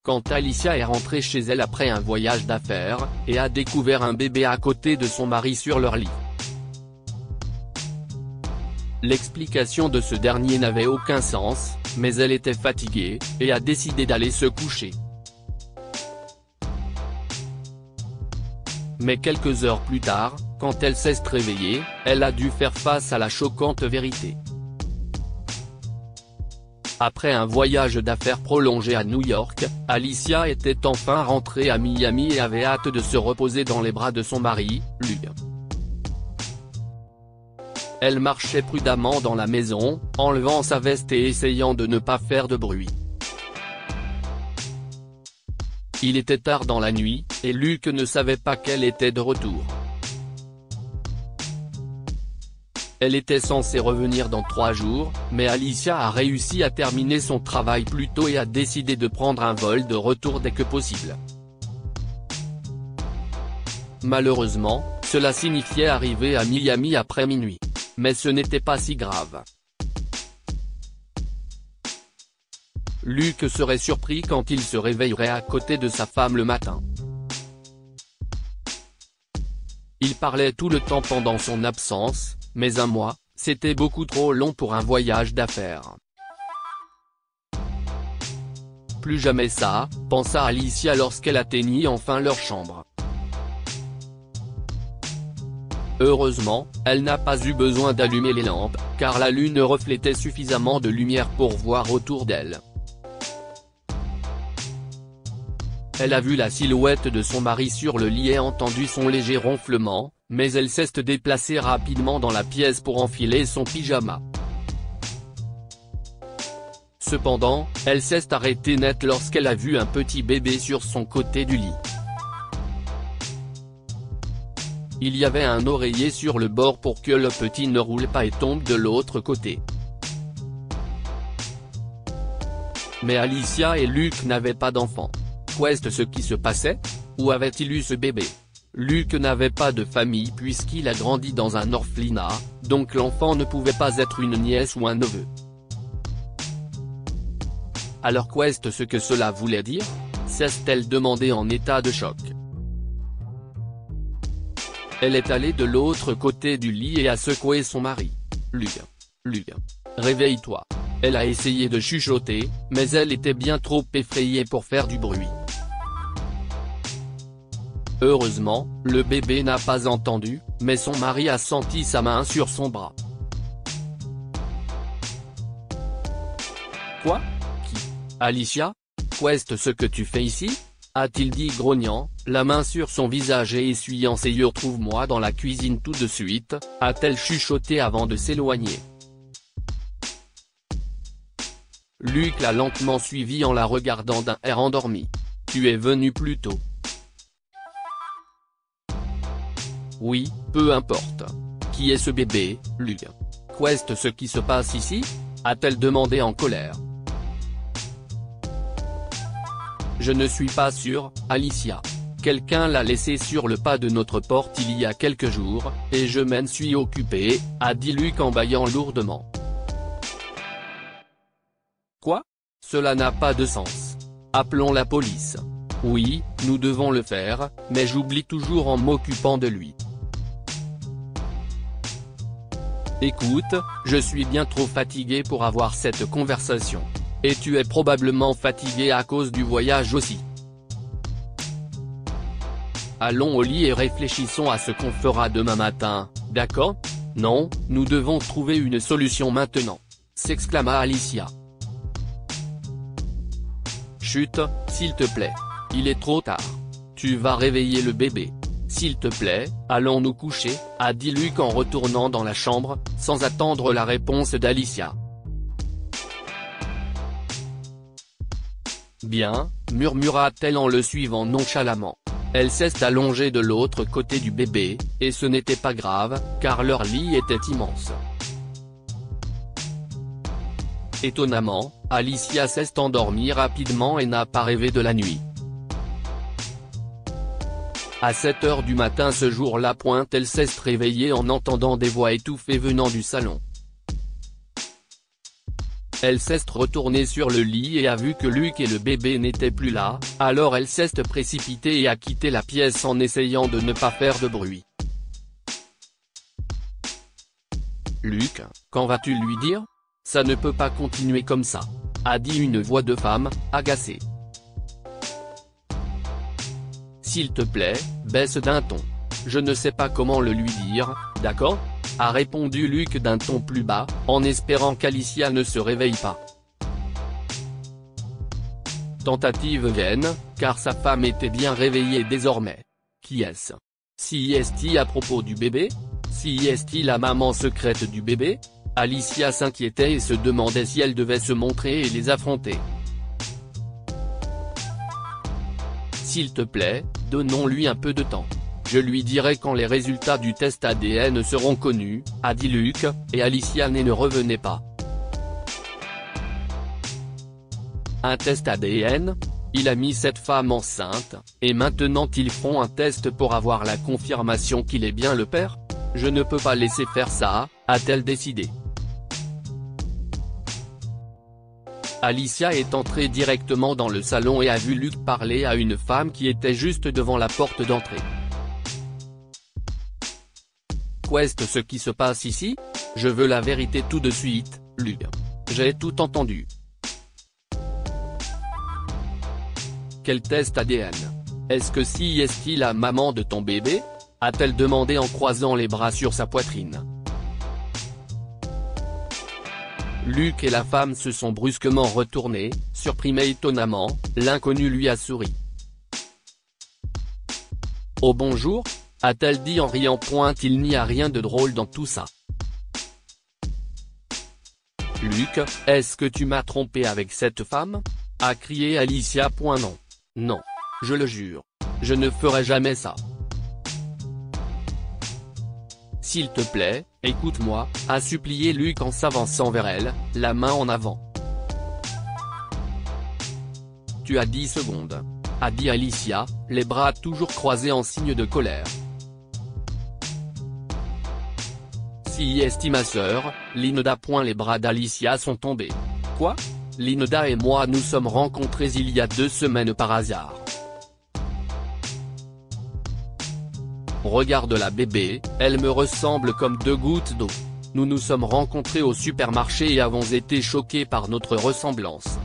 quand Alicia est rentrée chez elle après un voyage d'affaires, et a découvert un bébé à côté de son mari sur leur lit. L'explication de ce dernier n'avait aucun sens, mais elle était fatiguée, et a décidé d'aller se coucher. Mais quelques heures plus tard, quand elle s'est réveillée, elle a dû faire face à la choquante vérité. Après un voyage d'affaires prolongé à New York, Alicia était enfin rentrée à Miami et avait hâte de se reposer dans les bras de son mari, Luke. Elle marchait prudemment dans la maison, enlevant sa veste et essayant de ne pas faire de bruit. Il était tard dans la nuit, et Luke ne savait pas qu'elle était de retour. Elle était censée revenir dans 3 jours, mais Alicia a réussi à terminer son travail plus tôt et a décidé de prendre un vol de retour dès que possible. Malheureusement, cela signifiait arriver à Miami après minuit. Mais ce n'était pas si grave. Luke serait surpris quand il se réveillerait à côté de sa femme le matin. Il parlait tout le temps pendant son absence, mais un mois, c'était beaucoup trop long pour un voyage d'affaires. Plus jamais ça, pensa Alicia lorsqu'elle atteignit enfin leur chambre. Heureusement, elle n'a pas eu besoin d'allumer les lampes, car la lune reflétait suffisamment de lumière pour voir autour d'elle. Elle a vu la silhouette de son mari sur le lit et entendu son léger ronflement, mais elle s'est déplacée rapidement dans la pièce pour enfiler son pyjama. Cependant, elle s'est arrêtée net lorsqu'elle a vu un petit bébé sur son côté du lit. Il y avait un oreiller sur le bord pour que le petit ne roule pas et tombe de l'autre côté. Mais Alicia et Luke n'avaient pas d'enfant. Qu'est-ce ce qui se passait? Où avait-il eu ce bébé? Luke n'avait pas de famille puisqu'il a grandi dans un orphelinat, donc l'enfant ne pouvait pas être une nièce ou un neveu. Alors qu'est-ce ce que cela voulait dire? S'est-elle demandé en état de choc. Elle est allée de l'autre côté du lit et a secoué son mari. Luke, réveille-toi. Elle a essayé de chuchoter, mais elle était bien trop effrayée pour faire du bruit. Heureusement, le bébé n'a pas entendu, mais son mari a senti sa main sur son bras. Quoi? Qui? Alicia? Qu'est-ce ce que tu fais ici? A-t-il dit grognant, la main sur son visage et essuyant ses yeux. Trouve-moi dans la cuisine tout de suite, a-t-elle chuchoté avant de s'éloigner. Luke l'a lentement suivie en la regardant d'un air endormi. Tu es venu plus tôt. Oui, peu importe. Qui est ce bébé, Luke? Qu'est-ce ce qui se passe ici? A-t-elle demandé en colère. Je ne suis pas sûre, Alicia. Quelqu'un l'a laissé sur le pas de notre porte il y a quelques jours, et je m'en suis occupé, a dit Luke en bâillant lourdement. Quoi? Cela n'a pas de sens. Appelons la police. Oui, nous devons le faire, mais j'oublie toujours en m'occupant de lui. Écoute, je suis bien trop fatigué pour avoir cette conversation. Et tu es probablement fatigué à cause du voyage aussi. Allons au lit et réfléchissons à ce qu'on fera demain matin, d'accord? Non, nous devons trouver une solution maintenant, s'exclama Alicia. Chut, s'il te plaît. Il est trop tard. Tu vas réveiller le bébé. S'il te plaît, allons nous coucher, a dit Luke en retournant dans la chambre, sans attendre la réponse d'Alicia. Bien, murmura-t-elle en le suivant nonchalamment. Elle s'est allongée de l'autre côté du bébé, et ce n'était pas grave, car leur lit était immense. Étonnamment, Alicia s'est endormie rapidement et n'a pas rêvé de la nuit. À 7 heures du matin ce jour-là pointe, elle s'est réveillée en entendant des voix étouffées venant du salon. Elle s'est retournée sur le lit et a vu que Luke et le bébé n'étaient plus là, alors elle s'est précipitée et a quitté la pièce en essayant de ne pas faire de bruit. Luke, quand vas-tu lui dire? Ça ne peut pas continuer comme ça, a dit une voix de femme, agacée. S'il te plaît, baisse d'un ton. Je ne sais pas comment le lui dire, d'accord? A répondu Luke d'un ton plus bas, en espérant qu'Alicia ne se réveille pas. Tentative vaine, car sa femme était bien réveillée désormais. Qui est-ce? Si est-il à propos du bébé? Si est-il la maman secrète du bébé? Alicia s'inquiétait et se demandait si elle devait se montrer et les affronter. S'il te plaît, donnons-lui un peu de temps. Je lui dirai quand les résultats du test ADN seront connus, a dit Luke, et Alicia ne revenait pas. Un test ADN? Il a mis cette femme enceinte, et maintenant ils font un test pour avoir la confirmation qu'il est bien le père? Je ne peux pas laisser faire ça, a-t-elle décidé. Alicia est entrée directement dans le salon et a vu Luke parler à une femme qui était juste devant la porte d'entrée. Qu'est-ce ce qui se passe ici? Je veux la vérité tout de suite, Luke. J'ai tout entendu. Quel test ADN? Est-ce que si est-il la maman de ton bébé? A-t-elle demandé en croisant les bras sur sa poitrine. Luke et la femme se sont brusquement retournés, surpris mais étonnamment, l'inconnu lui a souri. Oh bonjour, a-t-elle dit en riant. Pointe, il n'y a rien de drôle dans tout ça. Luke, est-ce que tu m'as trompé avec cette femme? A crié Alicia. Non. Non. Je le jure. Je ne ferai jamais ça. S'il te plaît, écoute-moi, a supplié Luke en s'avançant vers elle, la main en avant. Tu as 10 secondes. A dit Alicia, les bras toujours croisés en signe de colère. Si est ma sœur, Linda. Les bras d'Alicia sont tombés. Quoi? Linda et moi nous sommes rencontrés il y a 2 semaines par hasard. Regarde la bébé, elle me ressemble comme 2 gouttes d'eau. Nous nous sommes rencontrés au supermarché et avons été choqués par notre ressemblance.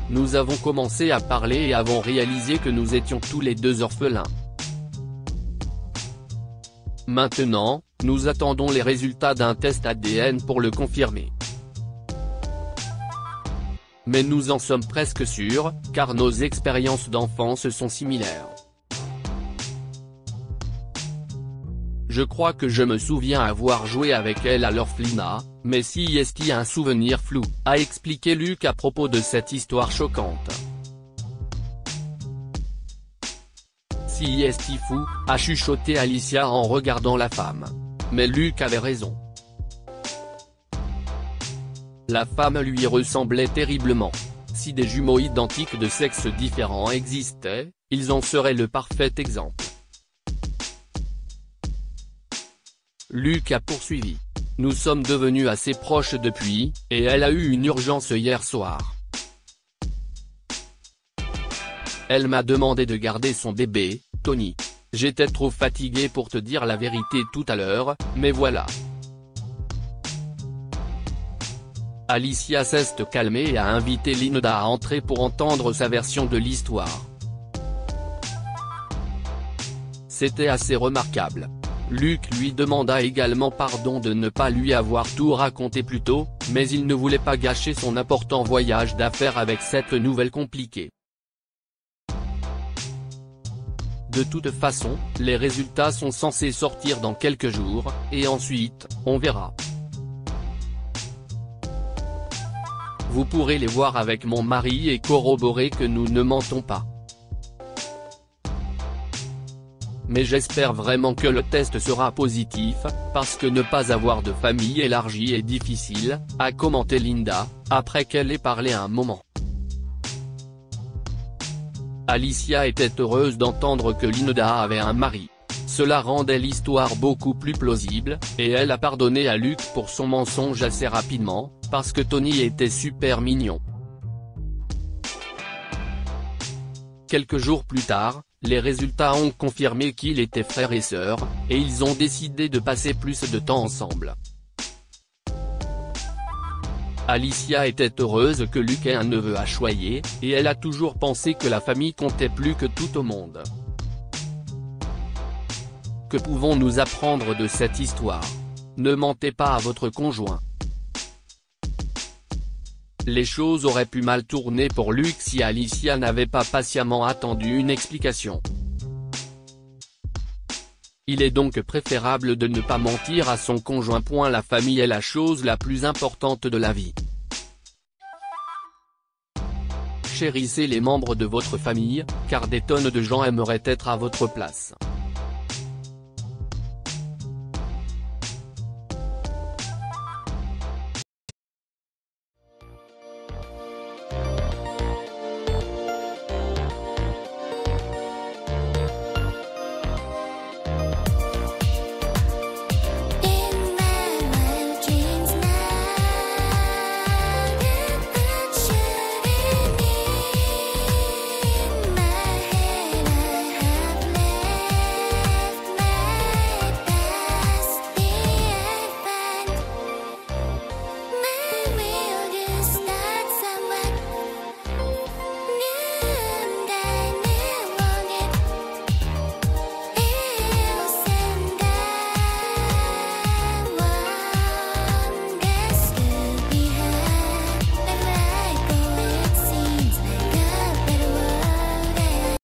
Nous avons commencé à parler et avons réalisé que nous étions tous les 2 orphelins. Maintenant, nous attendons les résultats d'un test ADN pour le confirmer. Mais nous en sommes presque sûrs, car nos expériences d'enfance sont similaires. Je crois que je me souviens avoir joué avec elle à l'orphelinat, mais si est-il un souvenir flou, a expliqué Luke à propos de cette histoire choquante. Si est-il fou, a chuchoté Alicia en regardant la femme. Mais Luke avait raison. La femme lui ressemblait terriblement. Si des jumeaux identiques de sexes différents existaient, ils en seraient le parfait exemple. Luke a poursuivi. Nous sommes devenus assez proches depuis, et elle a eu une urgence hier soir. Elle m'a demandé de garder son bébé, Tony. J'étais trop fatigué pour te dire la vérité tout à l'heure, mais voilà. Alicia s'est calmée et a invité Linda à entrer pour entendre sa version de l'histoire. C'était assez remarquable. Luke lui demanda également pardon de ne pas lui avoir tout raconté plus tôt, mais il ne voulait pas gâcher son important voyage d'affaires avec cette nouvelle compliquée. De toute façon, les résultats sont censés sortir dans quelques jours, et ensuite, on verra. Vous pourrez les voir avec mon mari et corroborer que nous ne mentons pas. Mais j'espère vraiment que le test sera positif, parce que ne pas avoir de famille élargie est difficile, a commenté Linda, après qu'elle ait parlé un moment. Alicia était heureuse d'entendre que Linda avait un mari. Cela rendait l'histoire beaucoup plus plausible, et elle a pardonné à Luke pour son mensonge assez rapidement, parce que Tony était super mignon. Quelques jours plus tard, les résultats ont confirmé qu'ils étaient frères et sœurs, et ils ont décidé de passer plus de temps ensemble. Alicia était heureuse que Luke ait un neveu à choyer, et elle a toujours pensé que la famille comptait plus que tout au monde. Que pouvons-nous apprendre de cette histoire? Ne mentez pas à votre conjoint. Les choses auraient pu mal tourner pour Luke si Alicia n'avait pas patiemment attendu une explication. Il est donc préférable de ne pas mentir à son conjoint. La famille est la chose la plus importante de la vie. Chérissez les membres de votre famille, car des tonnes de gens aimeraient être à votre place.